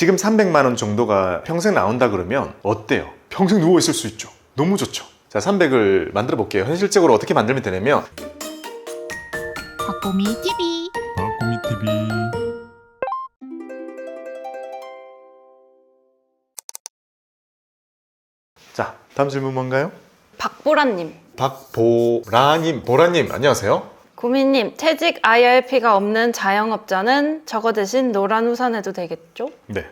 지금 300만 원 정도가 평생 나온다 그러면 어때요? 평생 누워 있을 수 있죠. 너무 좋죠. 자, 300을 만들어 볼게요. 현실적으로 어떻게 만들면 되냐면 박보미 TV. 박보미 TV. 자, 다음 질문 뭔가요? 박보라님. 박보라님, 보라님 안녕하세요. 구미님, 퇴직 IRP가 없는 자영업자는 저거 대신 노란 우산 해도 되겠죠? 네.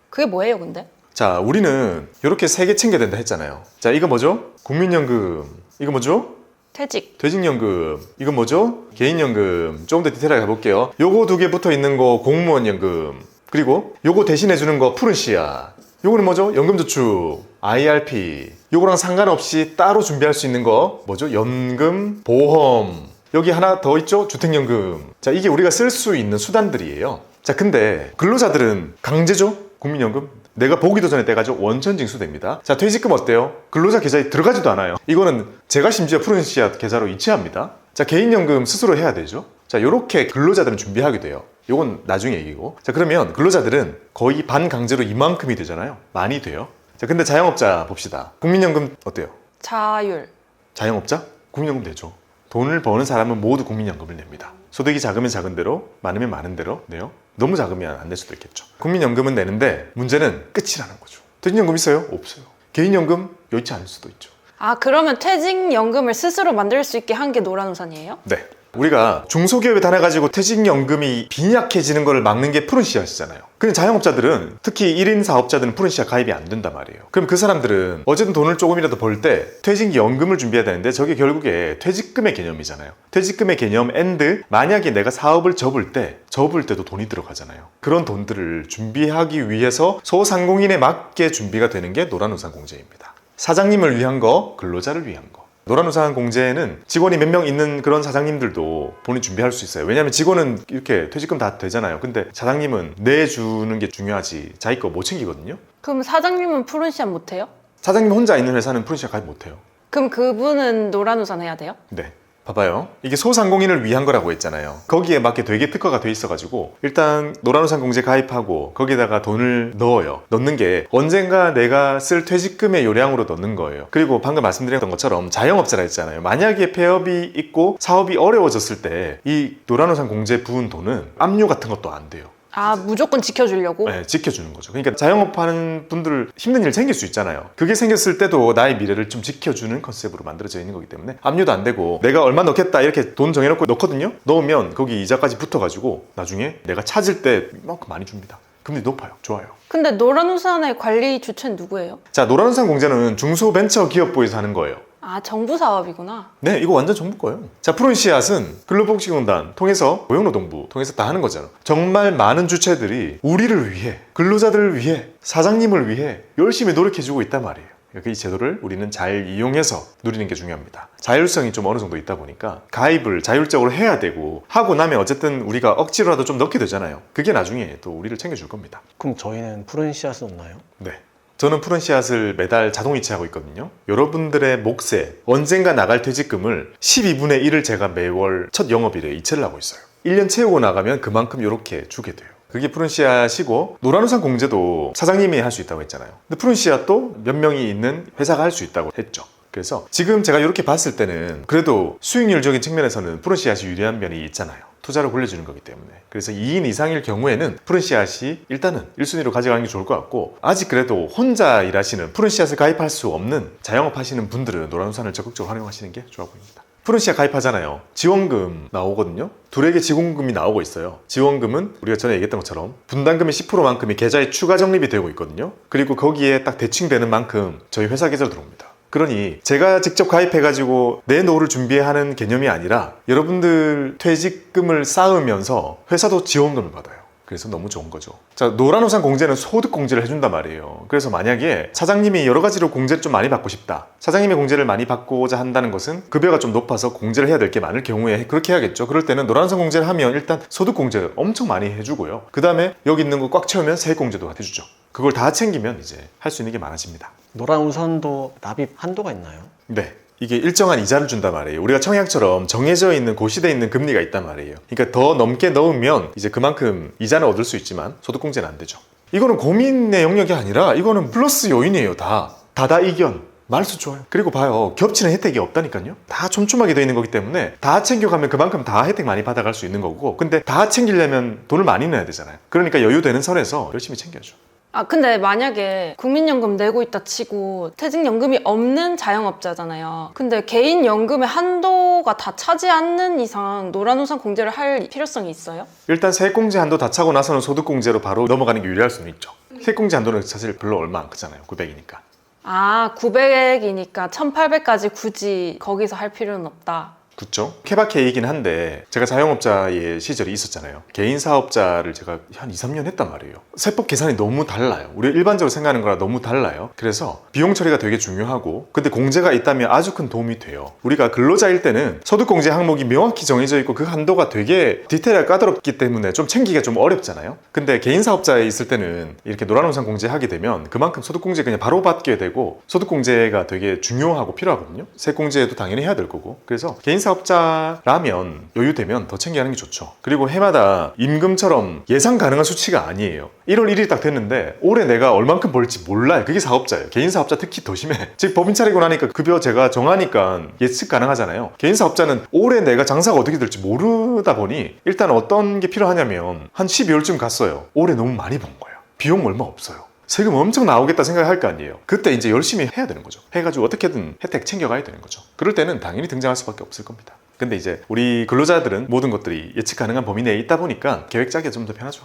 그게 뭐예요, 근데? 자, 우리는 이렇게 3개 챙겨야 된다 했잖아요. 자, 이거 뭐죠? 국민연금. 이거 뭐죠? 퇴직. 퇴직연금. 이거 뭐죠? 개인연금. 조금 더 디테일하게 가볼게요. 요거 2개 붙어 있는 거 공무원연금. 그리고 요거 대신해주는 거 푸른 씨앗. 요거는 뭐죠? 연금저축, IRP. 요거랑 상관없이 따로 준비할 수 있는 거 뭐죠? 연금, 보험. 여기 하나 더 있죠? 주택연금. 자, 이게 우리가 쓸 수 있는 수단들이에요. 자, 근데 근로자들은 강제죠? 국민연금. 내가 보기도 전에 떼가지고 원천 징수됩니다. 자, 퇴직금 어때요? 근로자 계좌에 들어가지도 않아요. 이거는 제가 심지어 푸른 씨앗 계좌로 이체합니다. 자, 개인연금 스스로 해야 되죠. 자, 요렇게 근로자들은 준비하게 돼요. 요건 나중에 얘기고. 자, 그러면 근로자들은 거의 반강제로 이만큼이 되잖아요. 많이 돼요. 자, 근데 자영업자 봅시다. 국민연금 어때요? 자율. 자영업자? 국민연금 되죠. 돈을 버는 사람은 모두 국민연금을 냅니다. 소득이 작으면 작은 대로, 많으면 많은 대로 내요. 너무 작으면 안 낼 수도 있겠죠. 국민연금은 내는데 문제는 끝이라는 거죠. 퇴직연금 있어요? 없어요. 개인연금 여의치 않을 수도 있죠. 아, 그러면 퇴직연금을 스스로 만들 수 있게 한 게 노란 우산이에요? 네. 우리가 중소기업에 다녀가지고 퇴직연금이 빈약해지는 걸 막는 게 푸른 씨앗이잖아요. 근데 자영업자들은, 특히 1인 사업자들은 푸른 씨앗 가입이 안 된단 말이에요. 그럼 그 사람들은 어쨌든 돈을 조금이라도 벌 때 퇴직연금을 준비해야 되는데 저게 결국에 퇴직금의 개념이잖아요. 퇴직금의 개념 앤드 만약에 내가 사업을 접을 때도 돈이 들어가잖아요. 그런 돈들을 준비하기 위해서 소상공인에 맞게 준비가 되는 게 노란우산공제입니다. 사장님을 위한 거, 근로자를 위한 거. 노란우산 공제는 직원이 몇 명 있는 그런 사장님들도 본인 준비할 수 있어요. 왜냐하면 직원은 이렇게 퇴직금 다 되잖아요. 근데 사장님은 내주는 게 중요하지 자기 거 못 챙기거든요. 그럼 사장님은 푸른 씨앗 못해요? 사장님 혼자 있는 회사는 푸른 씨앗 가입 못해요. 그럼 그분은 노란 우산 해야 돼요? 네. 봐봐요. 이게 소상공인을 위한 거라고 했잖아요. 거기에 맞게 되게 특화가 돼 있어가지고 일단 노란우산 공제 가입하고 거기다가 돈을 넣어요. 넣는 게 언젠가 내가 쓸 퇴직금의 요량으로 넣는 거예요. 그리고 방금 말씀드렸던 것처럼 자영업자라 했잖아요. 만약에 폐업이 있고 사업이 어려워졌을 때 이 노란우산 공제 부은 돈은 압류 같은 것도 안 돼요. 아, 무조건 지켜주려고? 네, 지켜주는 거죠. 그러니까 자영업하는 분들 힘든 일 생길 수 있잖아요. 그게 생겼을 때도 나의 미래를 좀 지켜주는 컨셉으로 만들어져 있는 거기 때문에 압류도 안 되고 내가 얼마 넣겠다 이렇게 돈 정해놓고 넣거든요. 넣으면 거기 이자까지 붙어가지고 나중에 내가 찾을 때 이만큼 많이 줍니다. 금리 높아요. 좋아요. 근데 노란 우산의 관리 주체는 누구예요? 자, 노란우산 공제는 중소벤처기업부에서 하는 거예요. 아, 정부 사업이구나. 네, 이거 완전 정부 거예요. 자, 푸른 씨앗은 근로복지공단 통해서 고용노동부 통해서 다 하는 거잖아. 정말 많은 주체들이 우리를 위해, 근로자들을 위해, 사장님을 위해 열심히 노력해주고 있단 말이에요. 그러니까 이 제도를 우리는 잘 이용해서 누리는 게 중요합니다. 자율성이 좀 어느 정도 있다 보니까 가입을 자율적으로 해야 되고 하고 나면 어쨌든 우리가 억지로라도 좀 넣게 되잖아요. 그게 나중에 또 우리를 챙겨줄 겁니다. 그럼 저희는 푸른 씨앗은 없나요? 네. 저는 푸른 씨앗을 매달 자동 이체하고 있거든요. 여러분들의 몫에 언젠가 나갈 퇴직금을 12분의 1을 제가 매월 첫 영업일에 이체를 하고 있어요. 1년 채우고 나가면 그만큼 이렇게 주게 돼요. 그게 푸른 씨앗이고 노란우산 공제도 사장님이 할 수 있다고 했잖아요. 근데 푸른 씨앗도 몇 명이 있는 회사가 할 수 있다고 했죠. 그래서 지금 제가 이렇게 봤을 때는 그래도 수익률적인 측면에서는 푸른 씨앗이 유리한 면이 있잖아요. 투자를 굴려주는 거기 때문에. 그래서 2인 이상일 경우에는 푸른 씨앗이 일단은 1순위로 가져가는 게 좋을 것 같고 아직 그래도 혼자 일하시는 푸른 씨앗을 가입할 수 없는 자영업 하시는 분들은 노란우산을 적극적으로 활용하시는 게 좋아 보입니다. 푸른 씨앗 가입하잖아요. 지원금 나오거든요. 둘에게 지원금이 나오고 있어요. 지원금은 우리가 전에 얘기했던 것처럼 분담금의 10%만큼이 계좌에 추가 적립이 되고 있거든요. 그리고 거기에 딱 대칭되는 만큼 저희 회사 계좌로 들어옵니다. 그러니 제가 직접 가입해가지고 내 노후를 준비하는 개념이 아니라 여러분들 퇴직금을 쌓으면서 회사도 지원금을 받아요. 그래서 너무 좋은 거죠. 자, 노란우산 공제는 소득 공제를 해준단 말이에요. 그래서 만약에 사장님이 여러 가지로 공제를 좀 많이 받고 싶다. 사장님의 공제를 많이 받고자 한다는 것은 급여가 좀 높아서 공제를 해야 될 게 많을 경우에 그렇게 해야겠죠. 그럴 때는 노란우산 공제를 하면 일단 소득 공제 엄청 많이 해주고요. 그 다음에 여기 있는 거 꽉 채우면 세액 공제도 해주죠. 그걸 다 챙기면 이제 할 수 있는 게 많아집니다. 노란 우산도 납입 한도가 있나요? 네. 이게 일정한 이자를 준단 말이에요. 우리가 청약처럼 정해져 있는 고시되어 있는 금리가 있단 말이에요. 그러니까 더 넘게 넣으면 이제 그만큼 이자는 얻을 수 있지만 소득공제는 안 되죠. 이거는 고민의 영역이 아니라 이거는 플러스 요인이에요. 다다 이견. 말수 좋아요. 그리고 봐요. 겹치는 혜택이 없다니까요. 다 촘촘하게 되어 있는 거기 때문에 다 챙겨가면 그만큼 다 혜택 많이 받아갈 수 있는 거고, 근데 다 챙기려면 돈을 많이 내야 되잖아요. 그러니까 여유되는 선에서 열심히 챙겨야죠. 아, 근데 만약에 국민연금 내고 있다 치고 퇴직연금이 없는 자영업자잖아요. 근데 개인연금의 한도가 다 차지 않는 이상 노란우산 공제를 할 필요성이 있어요? 일단 세액공제 한도 다 차고 나서는 소득공제로 바로 넘어가는 게 유리할 수는 있죠. 세액공제 한도는 사실 별로 얼마 안 크잖아요. 900이니까. 아, 900이니까 1800까지 굳이 거기서 할 필요는 없다. 그렇죠. 케바케이긴 한데 제가 자영업자의 시절이 있었잖아요. 개인 사업자를 제가 한 2, 3년 했단 말이에요. 세법 계산이 너무 달라요. 우리 일반적으로 생각하는 거랑 너무 달라요. 그래서 비용 처리가 되게 중요하고, 근데 공제가 있다면 아주 큰 도움이 돼요. 우리가 근로자일 때는 소득공제 항목이 명확히 정해져 있고 그 한도가 되게 디테일하게 까다롭기 때문에 좀 챙기기가 좀 어렵잖아요. 근데 개인 사업자에 있을 때는 이렇게 노란우산 공제하게 되면 그만큼 소득공제 그냥 바로 받게 되고, 소득공제가 되게 중요하고 필요하거든요. 세액공제도 당연히 해야 될 거고. 그래서 개인 사업자라면 여유되면 더 챙겨야 하는 게 좋죠. 그리고 해마다 임금처럼 예상 가능한 수치가 아니에요. 1월 1일이 딱 됐는데 올해 내가 얼만큼 벌지 몰라요. 그게 사업자예요. 개인 사업자 특히 더 심해. 즉 법인 차리고 나니까 급여 제가 정하니까 예측 가능하잖아요. 개인 사업자는 올해 내가 장사가 어떻게 될지 모르다 보니 일단 어떤 게 필요하냐면 한 12월쯤 갔어요. 올해 너무 많이 번 거예요. 비용 얼마 없어요. 세금 엄청 나오겠다 생각할 거 아니에요. 그때 이제 열심히 해야 되는 거죠. 해가지고 어떻게든 혜택 챙겨가야 되는 거죠. 그럴 때는 당연히 등장할 수밖에 없을 겁니다. 근데 이제 우리 근로자들은 모든 것들이 예측 가능한 범위 내에 있다 보니까 계획 짜기가 좀 더 편하죠.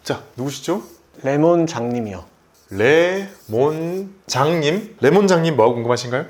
자, 누구시죠? 레몬장님이요. 레몬장님? 레몬장님 뭐하고 궁금하신가요?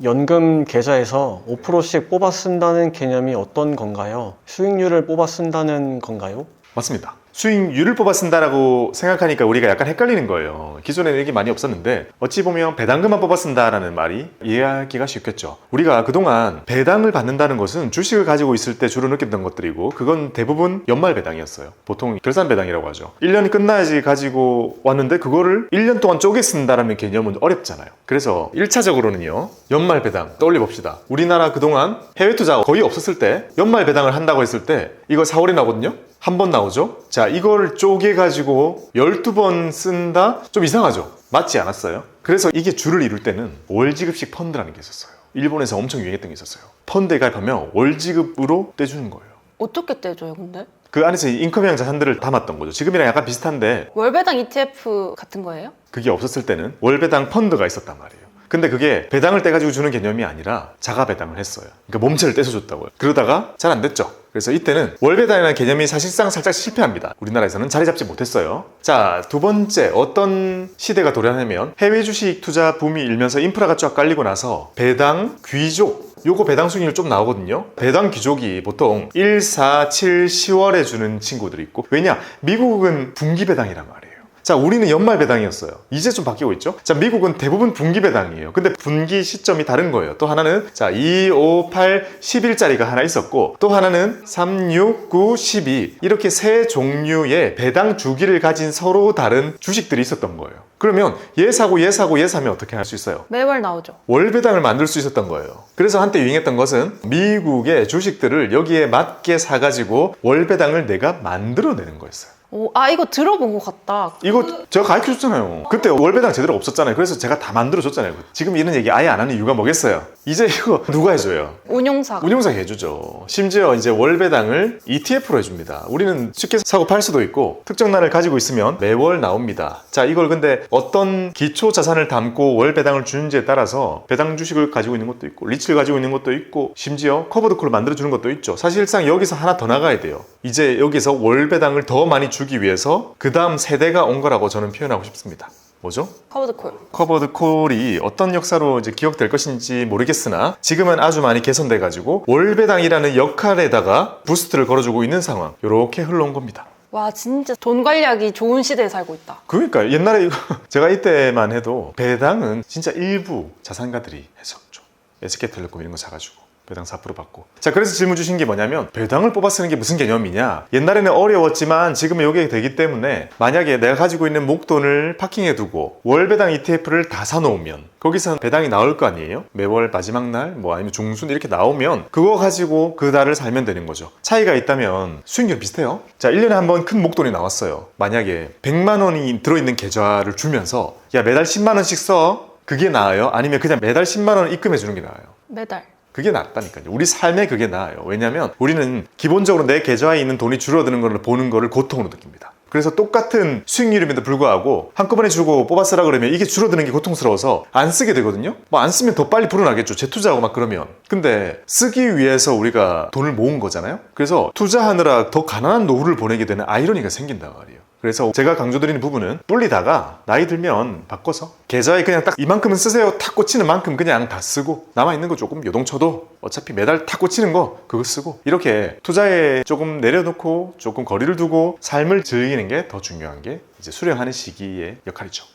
연금 계좌에서 5%씩 뽑아 쓴다는 개념이 어떤 건가요? 수익률을 뽑아 쓴다는 건가요? 맞습니다. 수익률을 뽑아 쓴다라고 생각하니까 우리가 약간 헷갈리는 거예요. 기존에는 얘기 많이 없었는데 어찌 보면 배당금만 뽑아 쓴다라는 말이 이해하기가 쉽겠죠. 우리가 그동안 배당을 받는다는 것은 주식을 가지고 있을 때 주로 느꼈던 것들이고, 그건 대부분 연말 배당이었어요. 보통 결산 배당이라고 하죠. 1년이 끝나야지 가지고 왔는데 그거를 1년 동안 쪼개 쓴다라는 개념은 어렵잖아요. 그래서 1차적으로는요, 연말 배당 떠올려 봅시다. 우리나라 그동안 해외 투자가 거의 없었을 때 연말 배당을 한다고 했을 때 이거 4월에 나거든요. 한 번 나오죠? 자, 이걸 쪼개가지고 12번 쓴다? 좀 이상하죠? 맞지 않았어요? 그래서 이게 줄을 이룰 때는 월지급식 펀드라는 게 있었어요. 일본에서 엄청 유행했던 게 있었어요. 펀드에 가입하면 월지급으로 떼주는 거예요. 어떻게 떼줘요, 근데? 그 안에서 인컴형 자산들을 담았던 거죠. 지금이랑 약간 비슷한데 월배당 ETF 같은 거예요? 그게 없었을 때는 월배당 펀드가 있었단 말이에요. 근데 그게 배당을 떼가지고 주는 개념이 아니라 자가 배당을 했어요. 그러니까 몸체를 떼서 줬다고요. 그러다가 잘 안 됐죠. 그래서 이때는 월배당이라는 개념이 사실상 살짝 실패합니다. 우리나라에서는 자리 잡지 못했어요. 자, 두 번째, 어떤 시대가 도래하냐면 해외 주식 투자 붐이 일면서 인프라가 쫙 깔리고 나서 배당 귀족, 요거 배당 수익률 좀 나오거든요. 배당 귀족이 보통 1, 4, 7, 10월에 주는 친구들이 있고, 왜냐? 미국은 분기 배당이란 말이에요. 자, 우리는 연말 배당이었어요. 이제 좀 바뀌고 있죠. 자, 미국은 대부분 분기 배당이에요. 근데 분기 시점이 다른 거예요. 또 하나는 자 2, 5, 8, 10일짜리가 하나 있었고, 또 하나는 3, 6, 9, 12 이렇게 세 종류의 배당 주기를 가진 서로 다른 주식들이 있었던 거예요. 그러면 얘 사고 얘 사고 얘 사면 어떻게 할 수 있어요? 매월 나오죠. 월 배당을 만들 수 있었던 거예요. 그래서 한때 유행했던 것은 미국의 주식들을 여기에 맞게 사가지고 월 배당을 내가 만들어내는 거였어요. 오, 아, 이거 들어본 것 같다. 이거 제가 가르쳐줬잖아요. 그때 월배당 제대로 없었잖아요. 그래서 제가 다 만들어줬잖아요. 지금 이런 얘기 아예 안 하는 이유가 뭐겠어요? 이제 이거 누가 해줘요? 운용사가. 운용사가 해주죠. 심지어 이제 월배당을 ETF로 해줍니다. 우리는 쉽게 사고 팔 수도 있고 특정 날을 가지고 있으면 매월 나옵니다. 자, 이걸 근데 어떤 기초 자산을 담고 월배당을 주는지에 따라서 배당 주식을 가지고 있는 것도 있고 리츠를 가지고 있는 것도 있고 심지어 커버드 콜을 만들어주는 것도 있죠. 사실상 여기서 하나 더 나가야 돼요. 이제 여기서 월배당을 더 많이 주기 위해서 그 다음 세대가 온 거라고 저는 표현하고 싶습니다. 뭐죠? 커버드콜. 커버드 콜이 어떤 역사로 이제 기억될 것인지 모르겠으나 지금은 아주 많이 개선돼 가지고 월배당이라는 역할에다가 부스트를 걸어주고 있는 상황, 이렇게 흘러온 겁니다. 와, 진짜 돈 관리하기 좋은 시대에 살고 있다. 그러니까 옛날에 이거 제가 이때만 해도 배당은 진짜 일부 자산가들이 했었죠. SK텔레콤 이런 거 사가지고 배당 4% 받고. 자, 그래서 질문 주신 게 뭐냐면 배당을 뽑아 쓰는 게 무슨 개념이냐. 옛날에는 어려웠지만 지금은 이게 되기 때문에 만약에 내가 가지고 있는 목돈을 파킹해 두고 월 배당 ETF를 다 사놓으면 거기서 배당이 나올 거 아니에요? 매월 마지막 날 뭐 아니면 중순 이렇게 나오면 그거 가지고 그 달을 살면 되는 거죠. 차이가 있다면 수익률 비슷해요. 자, 1년에 한 번 큰 목돈이 나왔어요. 만약에 100만 원이 들어있는 계좌를 주면서 야, 매달 10만 원씩 써. 그게 나아요? 아니면 그냥 매달 10만 원 입금해 주는 게 나아요? 매달. 그게 낫다니까요. 우리 삶에 그게 나아요. 왜냐하면 우리는 기본적으로 내 계좌에 있는 돈이 줄어드는 걸 보는 거를 고통으로 느낍니다. 그래서 똑같은 수익률임에도 불구하고 한꺼번에 주고 뽑아 쓰라 그러면 이게 줄어드는 게 고통스러워서 안 쓰게 되거든요. 뭐 안 쓰면 더 빨리 불어나겠죠. 재투자하고 막 그러면. 근데 쓰기 위해서 우리가 돈을 모은 거잖아요. 그래서 투자하느라 더 가난한 노후를 보내게 되는 아이러니가 생긴단 말이에요. 그래서 제가 강조드리는 부분은 불리다가 나이 들면 바꿔서 계좌에 그냥 딱 이만큼은 쓰세요. 탁 꽂히는 만큼 그냥 다 쓰고 남아있는 거 조금 요동쳐도 어차피 매달 탁 꽂히는 거 그거 쓰고 이렇게 투자에 조금 내려놓고 조금 거리를 두고 삶을 즐기는 게 더 중요한 게 이제 수령하는 시기의 역할이죠.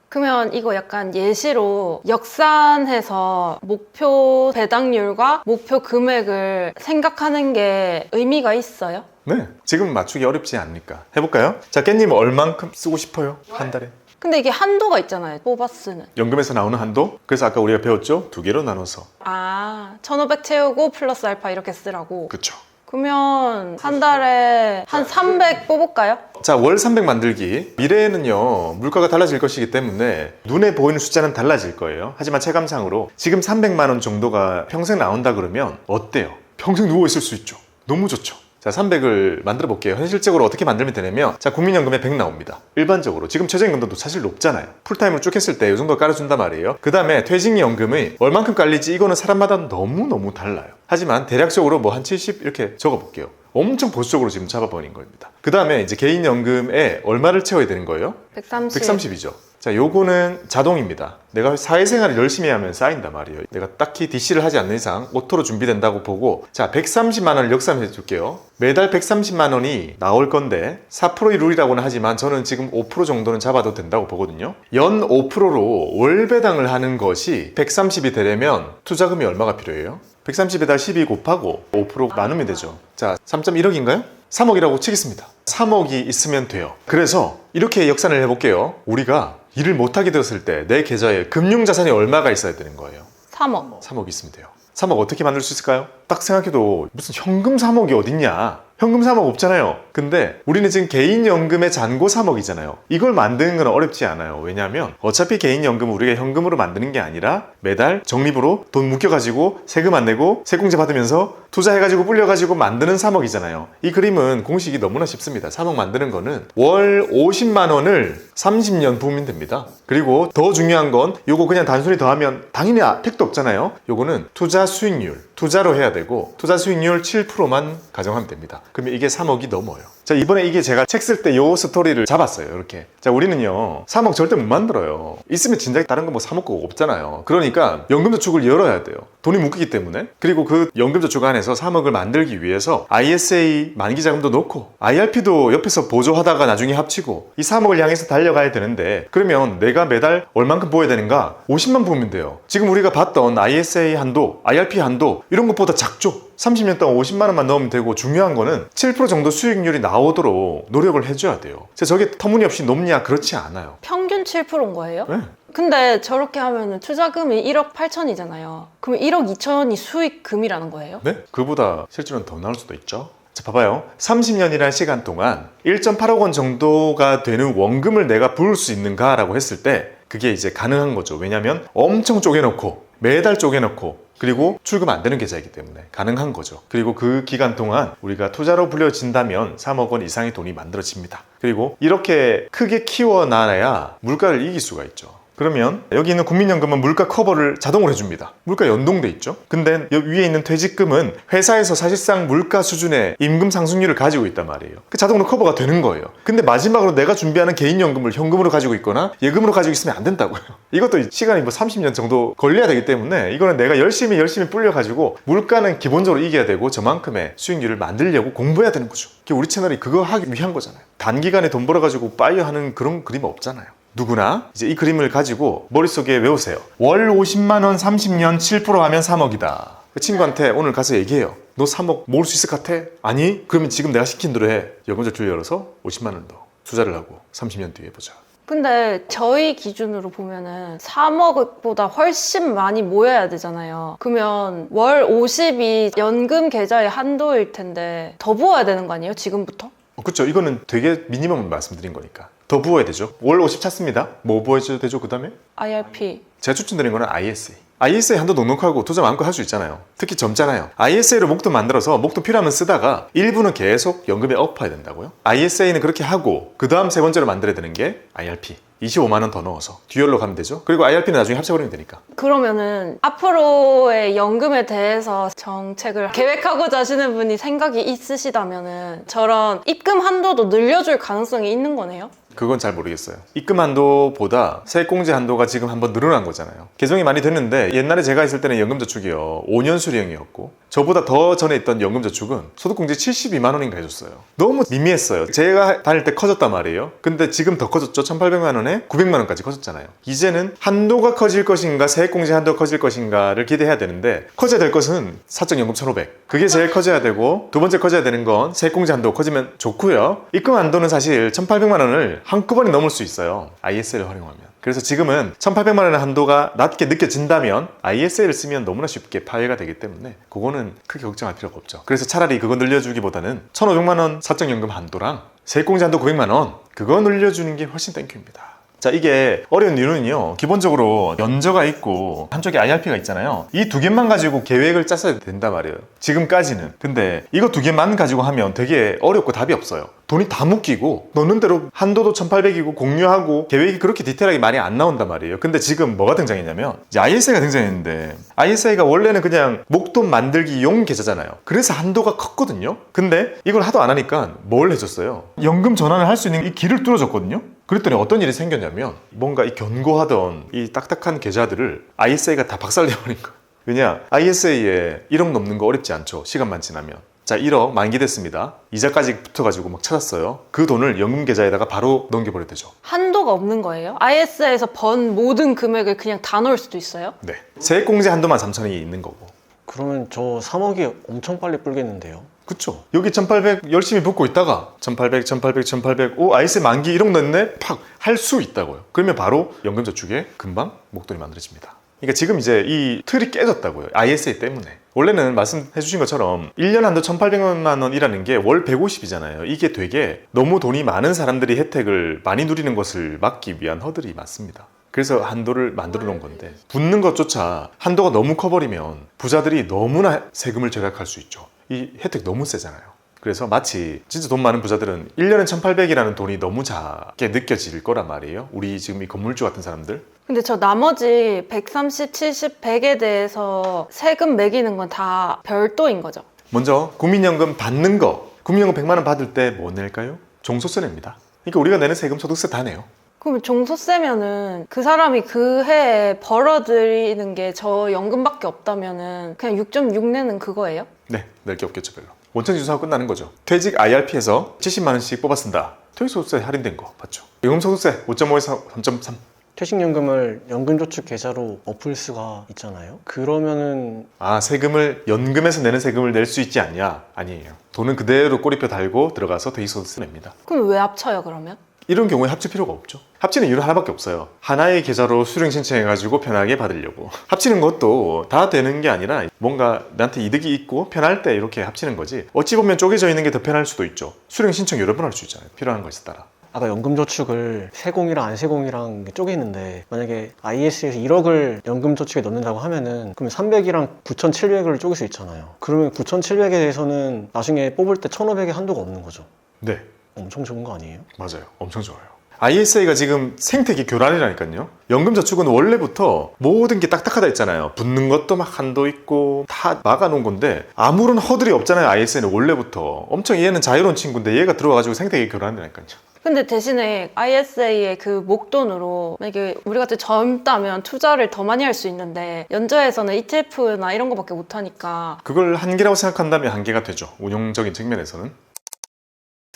그러면 이거 약간 예시로 역산해서 목표 배당률과 목표 금액을 생각하는 게 의미가 있어요? 네, 지금 맞추기 어렵지 않으니까 해볼까요? 자, 깻님 얼만큼 쓰고 싶어요? 한 달에? 근데 이게 한도가 있잖아요. 뽑아 쓰는. 연금에서 나오는 한도? 그래서 아까 우리가 배웠죠? 두 개로 나눠서. 1,500 채우고 플러스 알파 이렇게 쓰라고. 그쵸. 그러면 한 달에 한 300 뽑을까요? 자, 월 300 만들기. 미래에는요, 물가가 달라질 것이기 때문에 눈에 보이는 숫자는 달라질 거예요. 하지만 체감상으로 지금 300만 원 정도가 평생 나온다 그러면 어때요? 평생 누워있을 수 있죠. 너무 좋죠. 자, 300을 만들어 볼게요. 현실적으로 어떻게 만들면 되냐면, 자, 국민연금에 100 나옵니다. 일반적으로. 지금 최저임금도 사실 높잖아요. 풀타임으로 쭉 했을 때 이 정도 깔아준단 말이에요. 그 다음에 퇴직연금이 얼만큼 깔릴지 이거는 사람마다 너무너무 달라요. 하지만 대략적으로 뭐 한 70 이렇게 적어 볼게요. 엄청 보수적으로 지금 잡아버린 겁니다. 그 다음에 이제 개인연금에 얼마를 채워야 되는 거예요? 130. 130이죠. 자, 요거는 자동입니다. 내가 사회생활을 열심히 하면 쌓인단 말이에요. 내가 딱히 DC를 하지 않는 이상 오토로 준비된다고 보고, 자, 130만 원을 역산해 줄게요. 매달 130만 원이 나올 건데 4%의 룰이라고는 하지만 저는 지금 5% 정도는 잡아도 된다고 보거든요. 연 5%로 월 배당을 하는 것이 130이 되려면 투자금이 얼마가 필요해요? 130에다 12 곱하고 5% 나누면 되죠. 자, 3.1억인가요? 3억이라고 치겠습니다. 3억이 있으면 돼요. 그래서 이렇게 역산을 해볼게요. 우리가 일을 못하게 되었을 때 내 계좌에 금융자산이 얼마가 있어야 되는 거예요? 3억. 3억 있으면 돼요. 3억 어떻게 만들 수 있을까요? 딱 생각해도 무슨 현금 3억이 어딨냐? 현금 3억 없잖아요. 근데 우리는 지금 개인연금의 잔고 3억이잖아요. 이걸 만드는 건 어렵지 않아요. 왜냐하면 어차피 개인연금은 우리가 현금으로 만드는 게 아니라 매달 적립으로 돈 묶여가지고 세금 안 내고 세공제 받으면서 투자해가지고 불려가지고 만드는 3억이잖아요. 이 그림은 공식이 너무나 쉽습니다. 3억 만드는 거는 월 50만 원을 30년 부으면 됩니다. 그리고 더 중요한 건 요거 그냥 단순히 더하면 당연히 택도 없잖아요. 요거는 투자 수익률, 투자로 해야 되고 투자 수익률 7%만 가정하면 됩니다. 그러면 이게 3억이 넘어요. 자, 이번에 이게 제가 책 쓸 때 요 스토리를 잡았어요. 이렇게. 자, 우리는요 3억 절대 못 만들어요. 있으면 진작 다른 거 뭐 3억 거 없잖아요. 그러니까 연금저축을 열어야 돼요. 돈이 묶이기 때문에. 그리고 그 연금저축 안에서 3억을 만들기 위해서 ISA 만기자금도 넣고 IRP도 옆에서 보조하다가 나중에 합치고 이 3억을 향해서 달려가야 되는데, 그러면 내가 매달 얼만큼 부어야 되는가? 50만 부으면 돼요. 지금 우리가 봤던 ISA 한도, IRP 한도 이런 것보다 작죠. 30년 동안 50만 원만 넣으면 되고, 중요한 거는 7% 정도 수익률이 나오도록 노력을 해줘야 돼요. 저게 터무니없이 높냐? 그렇지 않아요. 평균 7%인 거예요? 네. 근데 저렇게 하면 투자금이 1억 8천이잖아요. 그럼 1억 2천이 수익금이라는 거예요? 네? 그보다 실제로는 더 나올 수도 있죠. 자, 봐봐요. 30년이라는 시간 동안 1.8억 원 정도가 되는 원금을 내가 부을 수 있는가라고 했을 때 그게 이제 가능한 거죠. 왜냐면 엄청 쪼개놓고 매달 쪼개놓고 그리고 출금 안 되는 계좌이기 때문에 가능한 거죠. 그리고 그 기간 동안 우리가 투자로 불려진다면 3억 원 이상의 돈이 만들어집니다. 그리고 이렇게 크게 키워놔야 물가를 이길 수가 있죠. 그러면 여기 있는 국민연금은 물가 커버를 자동으로 해줍니다. 물가 연동돼 있죠. 근데 여기 위에 있는 퇴직금은 회사에서 사실상 물가 수준의 임금 상승률을 가지고 있단 말이에요. 그 자동으로 커버가 되는 거예요. 근데 마지막으로 내가 준비하는 개인연금을 현금으로 가지고 있거나 예금으로 가지고 있으면 안 된다고요. 이것도 시간이 뭐 30년 정도 걸려야 되기 때문에 이거는 내가 열심히 불려가지고 물가는 기본적으로 이겨야 되고 저만큼의 수익률을 만들려고 공부해야 되는 거죠. 우리 채널이 그거 하기 위한 거잖아요. 단기간에 돈 벌어가지고 파이어 하는 그런 그림 없잖아요. 누구나 이제 이 그림을 가지고 머릿속에 외우세요. 월 50만 원 30년 7% 하면 3억이다. 그 친구한테 오늘 가서 얘기해요. 너 3억 모을 수 있을 것 같아? 아니? 그러면 지금 내가 시킨 대로 해. 연금저축을 열어서 50만 원 더 투자를 하고 30년 뒤에 보자. 근데 저희 기준으로 보면은 3억보다 훨씬 많이 모여야 되잖아요. 그러면 월 50이 연금 계좌의 한도일 텐데 더 부어야 되는 거 아니에요? 지금부터? 그렇죠. 이거는 되게 미니멈을 말씀드린 거니까. 더 부어야 되죠. 월 50 찾습니다. 뭐 부어줘야 되죠? 그 다음에? IRP. 제가 추천드린 거는 ISA. ISA 한도 넉넉하고 투자 마음껏 할 수 있잖아요. 특히 젊잖아요. ISA로 목돈 만들어서 목돈 필요하면 쓰다가 일부는 계속 연금에 엎어야 된다고요. ISA는 그렇게 하고 그 다음 세 번째로 만들어야 되는 게 IRP. 25만 원 더 넣어서 듀얼로 가면 되죠. 그리고 IRP는 나중에 합쳐버리면 되니까. 그러면은 앞으로의 연금에 대해서 정책을 계획하고자 하시는 분이 생각이 있으시다면은 저런 입금 한도도 늘려줄 가능성이 있는 거네요? 그건 잘 모르겠어요. 입금 한도보다 세액공제 한도가 지금 한번 늘어난 거잖아요. 개정이 많이 됐는데 옛날에 제가 있을 때는 연금저축이요 5년 수령이었고 저보다 더 전에 있던 연금저축은 소득공제 72만 원인가 해줬어요. 너무 미미했어요. 제가 다닐 때 커졌단 말이에요. 근데 지금 더 커졌죠. 1,800만 원에 900만 원까지 커졌잖아요. 이제는 한도가 커질 것인가 세액공제 한도가 커질 것인가를 기대해야 되는데 커져야 될 것은 사적연금 1,500 그게 제일 커져야 되고 두 번째 커져야 되는 건 세액공제 한도 커지면 좋고요. 입금 한도는 사실 1,800만 원을 한꺼번에 넘을 수 있어요. ISA를 활용하면. 그래서 지금은 1,800만 원의 한도가 낮게 느껴진다면 ISA를 쓰면 너무나 쉽게 파회가 되기 때문에 그거는 크게 걱정할 필요가 없죠. 그래서 차라리 그거 늘려주기보다는 1,500만 원 사적연금 한도랑 세액공제 한도 900만 원 그거 늘려주는 게 훨씬 땡큐입니다. 자, 이게 어려운 이유는요 기본적으로 연저가 있고 한쪽에 IRP가 있잖아요. 이 두 개만 가지고 계획을 짰어야 된단 말이에요 지금까지는. 근데 이거 두 개만 가지고 하면 되게 어렵고 답이 없어요. 돈이 다 묶이고 넣는 대로 한도도 1,800이고 공유하고 계획이 그렇게 디테일하게 많이 안 나온단 말이에요. 근데 지금 뭐가 등장했냐면 이제 ISA가 등장했는데 ISA가 원래는 그냥 목돈 만들기용 계좌잖아요. 그래서 한도가 컸거든요. 근데 이걸 하도 안 하니까 뭘 해줬어요? 연금 전환을 할 수 있는 이 길을 뚫어줬거든요. 그랬더니 어떤 일이 생겼냐면 뭔가 이 견고하던 이 딱딱한 계좌들을 ISA가 다 박살내버린 거예요. 왜냐? ISA에 1억 넘는 거 어렵지 않죠. 시간만 지나면. 자, 1억 만기됐습니다. 이자까지 붙어가지고 막 찾았어요. 그 돈을 연금 계좌에다가 바로 넘겨버려야 되죠. 한도가 없는 거예요? IS에서 번 모든 금액을 그냥 다 넣을 수도 있어요? 네. 세액공제 한도만 3천이 있는 거고. 그러면 저 3억이 엄청 빨리 불겠는데요? 그쵸. 여기 1,800 열심히 붓고 있다가 1,800, 1,800, 1,800 오 ISA 만기 1억 넣네? 팍! 할 수 있다고요. 그러면 바로 연금저축에 금방 목돈이 만들어집니다. 그러니까 지금 이제 이 틀이 깨졌다고요. ISA 때문에. 원래는 말씀해 주신 것처럼 1년 한도 1,800만 원이라는 게 월 150이잖아요. 이게 되게 너무 돈이 많은 사람들이 혜택을 많이 누리는 것을 막기 위한 허들이 많습니다. 그래서 한도를 만들어 놓은 건데 붙는 것조차 한도가 너무 커버리면 부자들이 너무나 세금을 절약할 수 있죠. 이 혜택 너무 세잖아요. 그래서 마치 진짜 돈 많은 부자들은 1년에 1,800이라는 돈이 너무 작게 느껴질 거란 말이에요. 우리 지금 이 건물주 같은 사람들. 근데 저 나머지 130, 70, 100에 대해서 세금 매기는 건 다 별도인 거죠? 먼저 국민연금 받는 거. 국민연금 100만 원 받을 때 뭐 낼까요? 종소세 냅니다. 그러니까 우리가 내는 세금 소득세 다 내요. 그럼 종소세면은 그 사람이 그 해에 벌어들이는 게 저 연금밖에 없다면은 그냥 6.6 내는 그거예요? 네, 낼 게 없겠죠 별로. 원천지수하고 끝나는 거죠. 퇴직 IRP에서 70만 원씩 뽑아 쓴다. 퇴직소득세 할인된 거 봤죠? 연금소득세 5.5에서 3.3. 퇴직연금을 연금저축 계좌로 엎을 수가 있잖아요. 그러면은 아, 세금을 연금에서 내는 세금을 낼 수 있지 않냐? 아니에요. 돈은 그대로 꼬리표 달고 들어가서 퇴직소득세 냅니다. 그럼 왜 합쳐요 그러면? 이런 경우에 합칠 필요가 없죠. 합치는 이유는 하나밖에 없어요. 하나의 계좌로 수령 신청해가지고 편하게 받으려고. 합치는 것도 다 되는 게 아니라 뭔가 나한테 이득이 있고 편할 때 이렇게 합치는 거지. 어찌 보면 쪼개져 있는 게 더 편할 수도 있죠. 수령 신청 여러 번 할 수 있잖아요. 필요한 것에 따라. 아까 연금저축을 세공이랑 안세공이랑 쪼개있는데 만약에 IS에서 1억을 연금저축에 넣는다고 하면은 그럼 300이랑 9,700을 쪼갤 수 있잖아요. 그러면 9,700에 대해서는 나중에 뽑을 때 1,500의 한도가 없는 거죠. 네, 엄청 좋은 거 아니에요? 맞아요. 엄청 좋아요. ISA가 지금 생태계 교란이라니까요. 연금저축은 원래부터 모든 게 딱딱하다 했잖아요. 붙는 것도 막 한도 있고 다 막아놓은 건데 아무런 허들이 없잖아요. ISA는 원래부터. 엄청 얘는 자유로운 친구인데 얘가 들어와가지고 생태계 교란이라니까요. 근데 대신에 ISA의 그 목돈으로 만약에 우리 같이 젊다면 투자를 더 많이 할 수 있는데 연저에서는 ETF나 이런 거밖에 못 하니까 그걸 한계라고 생각한다면 한계가 되죠. 운용적인 측면에서는.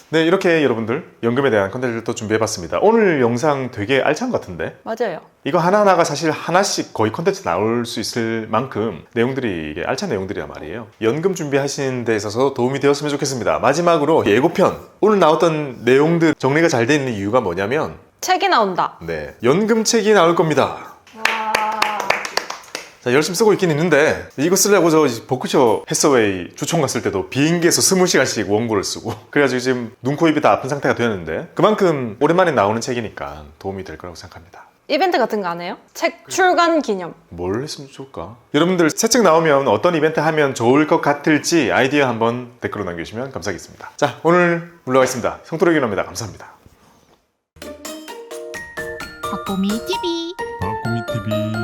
네, 이렇게 여러분들 연금에 대한 컨텐츠를 또 준비해봤습니다. 오늘 영상 되게 알찬 것 같은데? 맞아요. 이거 하나하나가 사실 하나씩 거의 컨텐츠 나올 수 있을 만큼 내용들이 이게 알찬 내용들이란 말이에요. 연금 준비하시는 데 있어서 도움이 되었으면 좋겠습니다. 마지막으로 예고편, 오늘 나왔던 내용들 정리가 잘 돼 있는 이유가 뭐냐면 책이 나온다. 네, 연금책이 나올 겁니다. 자, 열심히 쓰고 있긴 있는데 이거 쓰려고 저 버크셔 해서웨이 주총 갔을 때도 비행기에서 20시간씩 원고를 쓰고 그래가지고 지금 눈, 코, 입이 다 아픈 상태가 되었는데 그만큼 오랜만에 나오는 책이니까 도움이 될 거라고 생각합니다. 이벤트 같은 거 안 해요? 책 출간 기념. 뭘 했으면 좋을까? 여러분들 새 책 나오면 어떤 이벤트 하면 좋을 것 같을지 아이디어 한번 댓글로 남겨주시면 감사하겠습니다. 자, 오늘 물러가겠습니다. 성토록이랍니다. 감사합니다. 박보미 TV 박고미 TV